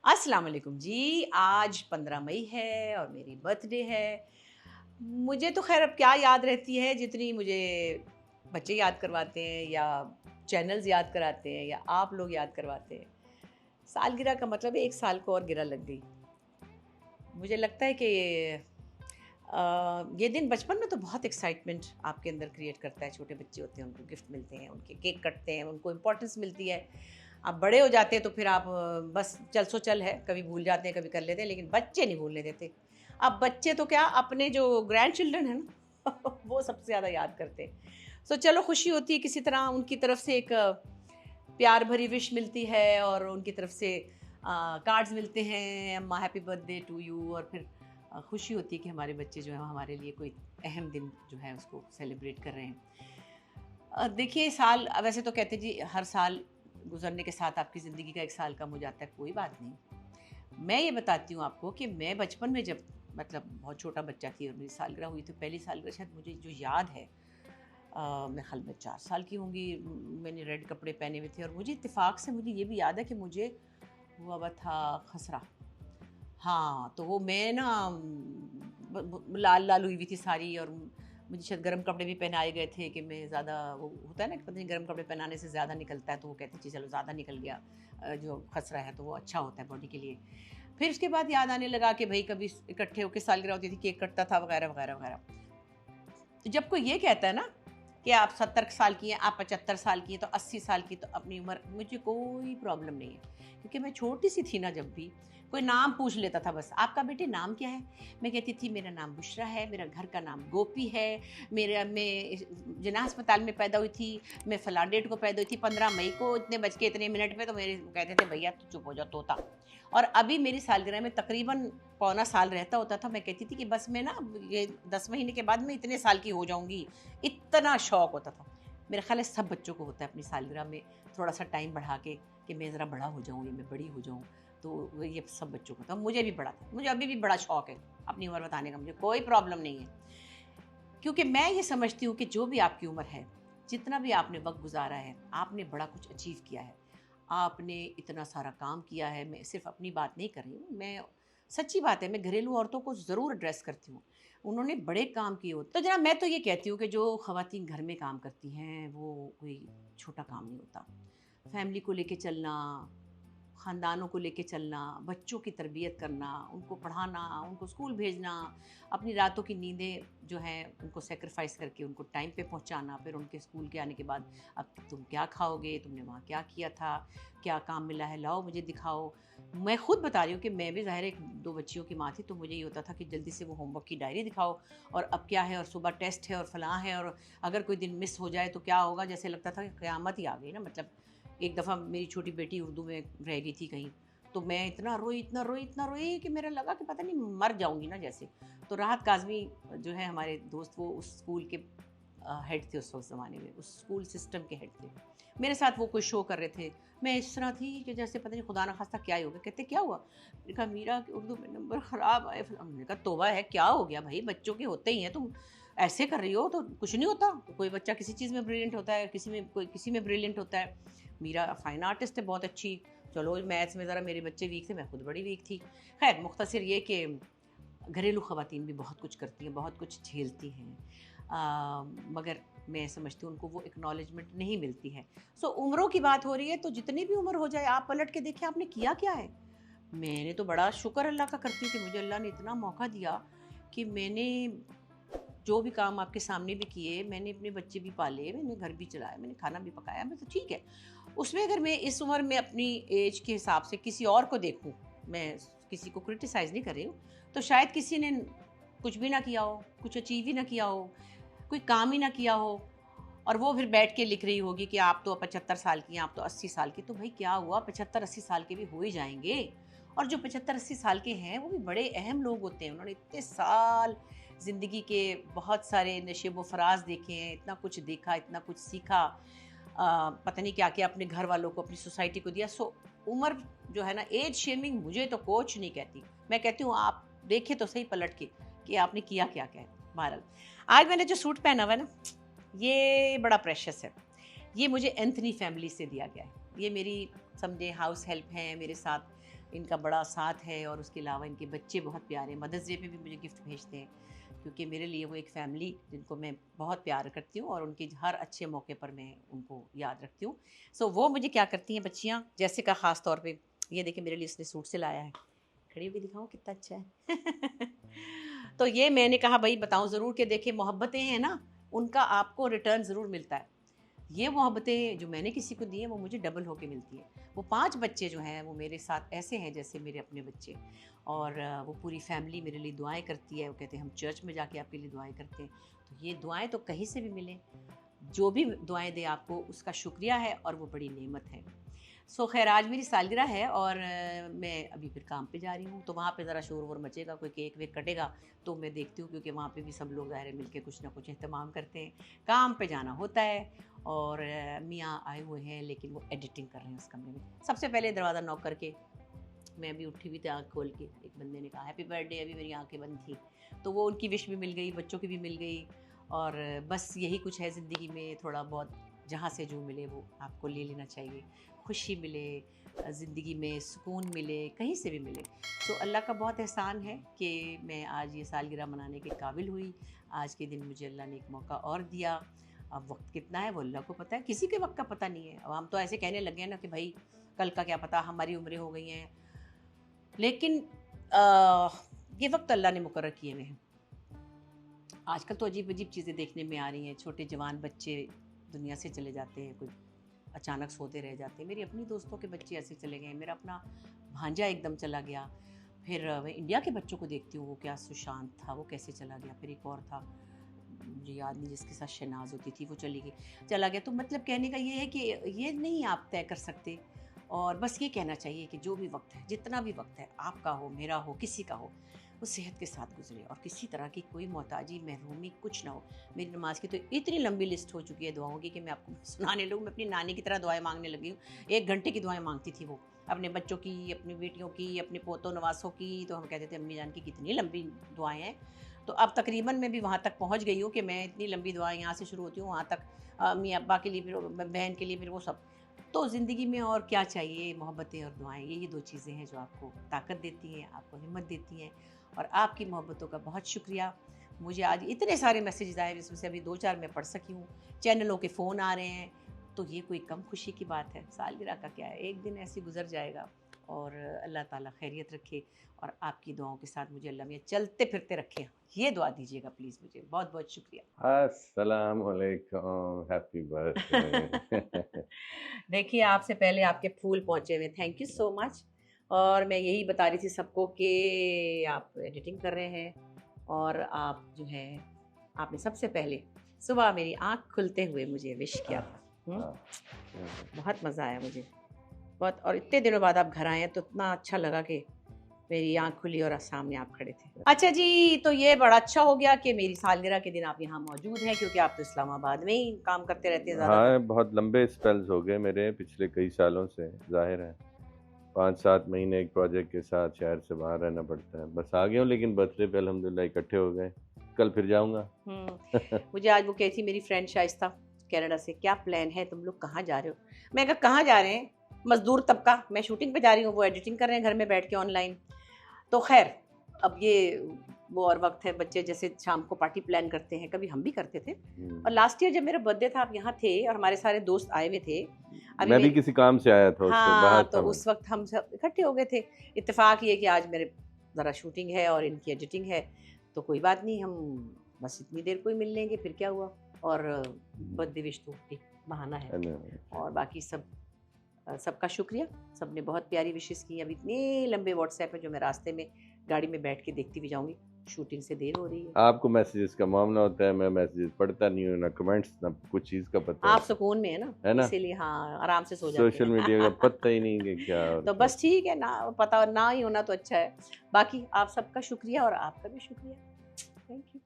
अस्सलाम वालेकुम जी। आज 15 मई है और मेरी बर्थडे है। मुझे तो खैर अब क्या याद रहती है जितनी मुझे बच्चे याद करवाते हैं या चैनल्स याद कराते हैं या आप लोग याद करवाते हैं। सालगिरह का मतलब है 1 साल को और गिरह लग गई। मुझे लगता है कि ये दिन बचपन में तो बहुत एक्साइटमेंट आपके अंदर क्रिएट करता है। छोटे बच्चे होते हैं, उनको गिफ्ट मिलते हैं, उनके केक कटते हैं, उनको इम्पोर्टेंस मिलती है। आप बड़े हो जाते हैं तो फिर आप बस चल सो चल है, कभी भूल जाते हैं, कभी कर लेते हैं, लेकिन बच्चे नहीं भूलने देते। अब बच्चे तो क्या, अपने जो ग्रैंड चिल्ड्रन है ना वो सबसे ज़्यादा याद करते हैं। सो चलो, खुशी होती है किसी तरह उनकी तरफ से एक प्यार भरी विश मिलती है और उनकी तरफ से कार्ड्स मिलते हैं, अम्मा हैप्पी बर्थडे टू यू। और फिर खुशी होती है कि हमारे बच्चे जो है हमारे लिए कोई अहम दिन जो है उसको सेलिब्रेट कर रहे हैं। देखिए, साल वैसे तो कहते जी हर साल गुजरने के साथ आपकी ज़िंदगी का 1 साल कम हो जाता है, कोई बात नहीं। मैं ये बताती हूँ आपको कि मैं बचपन में जब मतलब बहुत छोटा बच्चा थी और मेरी सालगिरह हुई, तो पहली सालगिरह शायद मुझे जो याद है, मैं ख्याल में 4 साल की होंगी। मैंने रेड कपड़े पहने हुए थे और मुझे इत्तेफाक से मुझे ये भी याद है कि मुझे हुआ हुआ था खसरा। हाँ, तो वो मैं ना लाल लाल हुई हुई थी सारी, और मुझे शायद गर्म कपड़े भी पहनाए गए थे कि मैं ज़्यादा, वो होता है ना कि पता नहीं गर्म कपड़े पहनाने से ज़्यादा निकलता है, तो वो कहते थे चलो ज़्यादा निकल गया, जो खसरा है तो वो अच्छा होता है बॉडी के लिए। फिर उसके बाद याद आने लगा कि भाई कभी इकट्ठे होकर सालगिरह होती थी, केक कटता था वगैरह वगैरह वगैरह। तो जब कोई ये कहता है ना कि आप 70 साल की हैं, आप 75 साल की हैं, तो 80 साल की, तो अपनी उम्र, मुझे कोई प्रॉब्लम नहीं है, क्योंकि मैं छोटी सी थी ना, जब भी कोई नाम पूछ लेता था, बस आपका बेटे नाम क्या है, मैं कहती थी मेरा नाम बुशरा है, मेरा घर का नाम गोपी है, मैं जिन्ना अस्पताल में पैदा हुई थी, मैं फलां डेट को पैदा हुई थी, 15 मई को इतने बज के इतने मिनट में, तो मेरे कहते थे भैया तो चुप हो जाओ तोता। और अभी मेरी सालगिरह में तकरीबन पौना साल रहता होता था, मैं कहती थी कि बस मैं ना ये 10 महीने के बाद मैं इतने साल की हो जाऊंगी, इतना शौक होता था। मेरा ख्याल है सब बच्चों को होता है अपनी सालगिरह में थोड़ा सा टाइम बढ़ा के कि मैं ज़रा बड़ा हो जाऊँ या मैं बड़ी हो जाऊँ। तो ये सब बच्चों को था, मुझे भी बड़ा था, मुझे अभी भी बड़ा शौक है अपनी उम्र बताने का, मुझे कोई प्रॉब्लम नहीं है। क्योंकि मैं ये समझती हूँ कि जो भी आपकी उम्र है, जितना भी आपने वक्त गुजारा है, आपने बड़ा कुछ अचीव किया है, आपने इतना सारा काम किया है। मैं सिर्फ अपनी बात नहीं कर रही हूँ, मैं सच्ची बात है, मैं घरेलू औरतों को ज़रूर एड्रेस करती हूँ। उन्होंने बड़े काम किए होते, तो जरा मैं तो ये कहती हूँ कि जो ख़वातीन घर में काम करती हैं वो कोई छोटा काम नहीं होता। फैमिली को लेके चलना, ख़ानदानों को लेके चलना, बच्चों की तरबियत करना, उनको पढ़ाना, उनको स्कूल भेजना, अपनी रातों की नींदें जो हैं उनको सेक्रीफाइस करके उनको टाइम पे पहुंचाना, फिर उनके स्कूल के आने के बाद अब तुम क्या खाओगे, तुमने वहाँ क्या किया था, क्या काम मिला है, लाओ मुझे दिखाओ। मैं खुद बता रही हूँ कि मैं भी ज़ाहिर एक 2 बच्चियों की माँ थी, तो मुझे ये होता था कि जल्दी से वो होमवर्क की डायरी दिखाओ, और अब क्या है, और सुबह टेस्ट है और फलां है, और अगर कोई दिन मिस हो जाए तो क्या होगा, जैसे लगता था कि क़यामत ही आ गई ना। मतलब एक दफ़ा मेरी छोटी बेटी उर्दू में रह गई थी कहीं, तो मैं इतना रोई, इतना रोई, इतना रोई कि मेरा लगा कि पता नहीं मर जाऊंगी ना जैसे। तो राहत काज़मी जो है हमारे दोस्त, वो उस स्कूल के हेड थे उस वक्त ज़माने में, उस स्कूल सिस्टम के हेड थे। मेरे साथ वो कोई शो कर रहे थे, मैं इस तरह थी कि जैसे पता नहीं खुदा ना खास्ता क्या ही हो गया। कहते क्या हुआ, मैंने कहा मीरा के उर्दू में नंबर ख़राब आए। फिर हमने कहा तौबा है, क्या हो गया भाई, बच्चों के होते ही हैं, तुम ऐसे कर रही हो तो कुछ नहीं होता। तो कोई बच्चा किसी चीज़ में ब्रिलियंट होता है, किसी में कोई किसी में ब्रिलियंट होता है। मीरा फ़ाइन आर्टिस्ट है बहुत अच्छी, चलो मैथ्स में ज़रा मेरे बच्चे वीक थे, मैं खुद बड़ी वीक थी। खैर मुख्तसर ये कि घरेलू ख़वातीन भी बहुत कुछ करती हैं, बहुत कुछ झेलती हैं, मगर मैं समझती हूँ उनको वो एक्नॉलेजमेंट नहीं मिलती है। सो उम्रों की बात हो रही है, तो जितनी भी उम्र हो जाए आप पलट के देखिए आपने किया क्या है। मैंने तो बड़ा शुक्र अल्लाह का करती हूँ कि मुझे अल्लाह ने इतना मौका दिया कि मैंने जो भी काम आपके सामने भी किए, मैंने अपने बच्चे भी पाले, मैंने घर भी चलाया, मैंने खाना भी पकाया, मैं तो ठीक है। उसमें अगर मैं इस उम्र में अपनी एज के हिसाब से किसी और को देखूं, मैं किसी को क्रिटिसाइज़ नहीं कर रही हूँ, तो शायद किसी ने कुछ भी ना किया हो, कुछ अचीव ही ना किया हो, कोई काम ही ना किया हो, और वो फिर बैठ के लिख रही होगी कि आप तो 75 साल की हैं, आप तो 80 साल की। तो भाई क्या हुआ, 75-80 साल के भी हो ही जाएंगे। और जो 75-80 साल के हैं वो भी बड़े अहम लोग होते हैं, उन्होंने इतने साल ज़िंदगी के बहुत सारे नशेब व फराज देखे हैं, इतना कुछ देखा, इतना कुछ सीखा, पता नहीं क्या क्या अपने घर वालों को, अपनी सोसाइटी को दिया। सो उम्र जो है ना, एज शेमिंग मुझे तो कोच नहीं कहती, मैं कहती हूँ आप देखें तो सही पलट के कि आपने किया क्या क्या है। बहरहाल, आज मैंने जो सूट पहना हुआ है ना, ये बड़ा प्रेशियस है। ये मुझे एंथनी फैमिली से दिया गया है। ये मेरी समझे हाउस हेल्प हैं मेरे साथ, इनका बड़ा साथ है, और उसके अलावा इनके बच्चे बहुत प्यारे हैं। मदर्स डे पे भी मुझे गिफ्ट भेजते हैं, क्योंकि मेरे लिए वो एक फ़ैमिली जिनको मैं बहुत प्यार करती हूँ, और उनके हर अच्छे मौके पर मैं उनको याद रखती हूँ। सो वो मुझे क्या करती हैं बच्चियाँ, जैसे का ख़ास तौर पे, ये देखिए मेरे लिए इसने सूट सिलाया है, खड़ी होकर दिखाऊँ कितना अच्छा है। तो ये मैंने कहा भाई बताऊँ ज़रूर कि देखिए मोहब्बतें हैं ना, उनका आपको रिटर्न ज़रूर मिलता है। ये मोहब्बतें जो मैंने किसी को दी हैं वो मुझे डबल होके मिलती है। वो 5 बच्चे जो हैं वो मेरे साथ ऐसे हैं जैसे मेरे अपने बच्चे, और वो पूरी फैमिली मेरे लिए दुआएं करती है। वो कहते हैं हम चर्च में जाके आपके लिए दुआएं करते हैं। तो ये दुआएं तो कहीं से भी मिलें, जो भी दुआएं दे आपको उसका शुक्रिया है, और वो बड़ी नेमत है। सो खैर आज मेरी सालगिरह है, और मैं अभी फिर काम पे जा रही हूँ, तो वहाँ पे ज़रा शोर वोर मचेगा, कोई केक वेक कटेगा तो मैं देखती हूँ, क्योंकि वहाँ पे भी सब लोग ज़ाहिर है मिल के कुछ ना कुछ एहतमाम करते हैं। काम पे जाना होता है, और मियाँ आए हुए हैं लेकिन वो एडिटिंग कर रहे हैं उस कमरे में। सबसे पहले दरवाज़ा नॉक करके, मैं अभी उठी हुई थी आँख खोल के, एक बंदे ने कहा हैप्पी बर्थडे, अभी मेरी आँखें बंद थी, तो वो उनकी विश भी मिल गई, बच्चों की भी मिल गई। और बस यही कुछ है ज़िंदगी में, थोड़ा बहुत जहाँ से जो मिले वो आपको ले लेना चाहिए। खुशी मिले ज़िंदगी में, सुकून मिले, कहीं से भी मिले। तो अल्लाह का बहुत एहसान है कि मैं आज ये सालगिरह मनाने के काबिल हुई। आज के दिन मुझे अल्लाह ने एक मौका और दिया। अब वक्त कितना है वो अल्लाह को पता है, किसी के वक्त का पता नहीं है। अब हम तो ऐसे कहने लगे हैं ना कि भाई कल का क्या पता, हमारी उम्रें हो गई हैं, लेकिन ये वक्त अल्लाह ने मुकर्रर किए हुए हैं। आजकल तो अजीब अजीब चीज़ें देखने में आ रही हैं, छोटे जवान बच्चे दुनिया से चले जाते हैं, कोई अचानक सोते रह जाते हैं। मेरी अपनी दोस्तों के बच्चे ऐसे चले गए, मेरा अपना भांजा एकदम चला गया। फिर मैं इंडिया के बच्चों को देखती हूँ, वो क्या सुशांत था, वो कैसे चला गया। फिर एक और था, मुझे याद नहीं, जिसके साथ शहनाज होती थी, वो चला गया। तो मतलब कहने का ये है कि ये नहीं आप तय कर सकते, और बस ये कहना चाहिए कि जो भी वक्त है, जितना भी वक्त है, आपका हो, मेरा हो, किसी का हो, वो सेहत के साथ गुजरे, और किसी तरह की कोई मोहताजी, महरूमी कुछ ना हो। मेरी नमाज की तो इतनी लंबी लिस्ट हो चुकी है दुआओं की कि मैं आपको सुनाने लगूँ। मैं अपनी नानी की तरह दुआएं मांगने लगी हूँ। 1 घंटे की दुआएं मांगती थी वो, अपने बच्चों की, अपनी बेटियों की, अपने पोतों नवासों की। तो हम कहते थे अम्मी जान की कितनी लंबी दुआएं हैं। तो अब तकरीबन मैं भी वहाँ तक पहुँच गई हूँ कि मैं इतनी लंबी दुआएं यहाँ से शुरू होती हूँ वहाँ तक अम्मी अब्बा के लिए, फिर बहन के लिए, फिर वो सब। तो ज़िंदगी में और क्या चाहिए, मोहब्बतें और दुआएं, यही 2 चीज़ें हैं जो आपको ताकत देती हैं, आपको हिम्मत देती हैं। और आपकी मोहब्बतों का बहुत शुक्रिया। मुझे आज इतने सारे मैसेजेस आए, जिसमें से अभी 2-4 मैं पढ़ सकी हूँ। चैनलों के फ़ोन आ रहे हैं, तो ये कोई कम खुशी की बात है। सालगिरह का क्या है, एक दिन ऐसे गुजर जाएगा, और अल्लाह ताला खैरियत रखे, और आपकी दुआओं के साथ मुझे अल्लाह मियां चलते फिरते रखे। ये दुआ दीजिएगा प्लीज़ मुझे। बहुत बहुत शुक्रिया। अस्सलाम वालेकुम, हैप्पी बर्थडे। देखिए आपसे पहले आपके फूल पहुँचे हुए, थैंक यू सो मच। और मैं यही बता रही थी सबको कि आप एडिटिंग कर रहे हैं, और आप जो है, आपने सबसे पहले सुबह मेरी आँख खुलते हुए मुझे विश किया था। बहुत मज़ा आया मुझे, बहुत। और इतने दिनों बाद आप घर आए हैं तो इतना अच्छा लगा कि मेरी आँख खुली और सामने आप खड़े थे। अच्छा जी, तो ये बड़ा अच्छा हो गया कि मेरी सालगिरह के दिन आप यहाँ मौजूद हैं, क्योंकि आप तो इस्लामाबाद में ही काम करते रहते हैं ज़्यादातर। हाँ, बहुत लंबे स्पेल्स हो गए मेरे पिछले कई सालों से, जाहिर है 5-7 महीने एक प्रोजेक्ट के साथ शहर से बाहर रहना पड़ता है। बस आ गया हूँ, लेकिन बर्थडे पे अल्हम्दुलिल्लाह इकट्ठे हो गए। कल फिर जाऊँगा। मुझे आज वो कही थी मेरी फ्रेंड शाइस्ता कनाडा से, क्या प्लान है, तुम लोग कहाँ जा रहे हो? मैं कहा कहाँ जा रहे हैं, मजदूर तबका, मैं शूटिंग पे जा रही हूँ, वो एडिटिंग कर रहे हैं घर में बैठ के ऑनलाइन। तो खैर अब ये वो और वक्त है, बच्चे जैसे शाम को पार्टी प्लान करते हैं, कभी हम भी करते थे। और लास्ट ईयर जब मेरा बर्थडे था, आप यहाँ थे और हमारे सारे दोस्त आए हुए थे। अभी मैं भी मेरी, किसी काम से आया था, उससे बाहर हाँ, था तो मैं। उस वक्त हम सब इकट्ठे हो गए थे। इत्तेफाक ये कि आज मेरे ज़रा शूटिंग है और इनकी एडिटिंग है, तो कोई बात नहीं, हम बस इतनी देर को ही मिल लेंगे, फिर क्या हुआ। और बर्थडे विश तो एक बहाना है, और बाकी सब सबका शुक्रिया। सबने बहुत प्यारी विशेस की। अब इतने लंबे व्हाट्सएप है जो मैं रास्ते में गाड़ी में बैठ के देखती भी जाऊंगी, शूटिंग से देर हो रही है। आपको मैसेजेस का मामला होता है, मैं मैसेजेस पढ़ता नहीं हूँ, ना कमेंट्स, ना कुछ चीज़ का पता आप सुकून में है ना, इसीलिए हाँ आराम से सो जाते सोशल हैं। मीडिया का पता ही नहीं कि क्या और तो क्या। बस ठीक है ना, पता ना ही होना तो अच्छा है। बाकी आप सबका शुक्रिया और आपका भी शुक्रिया। Thank you.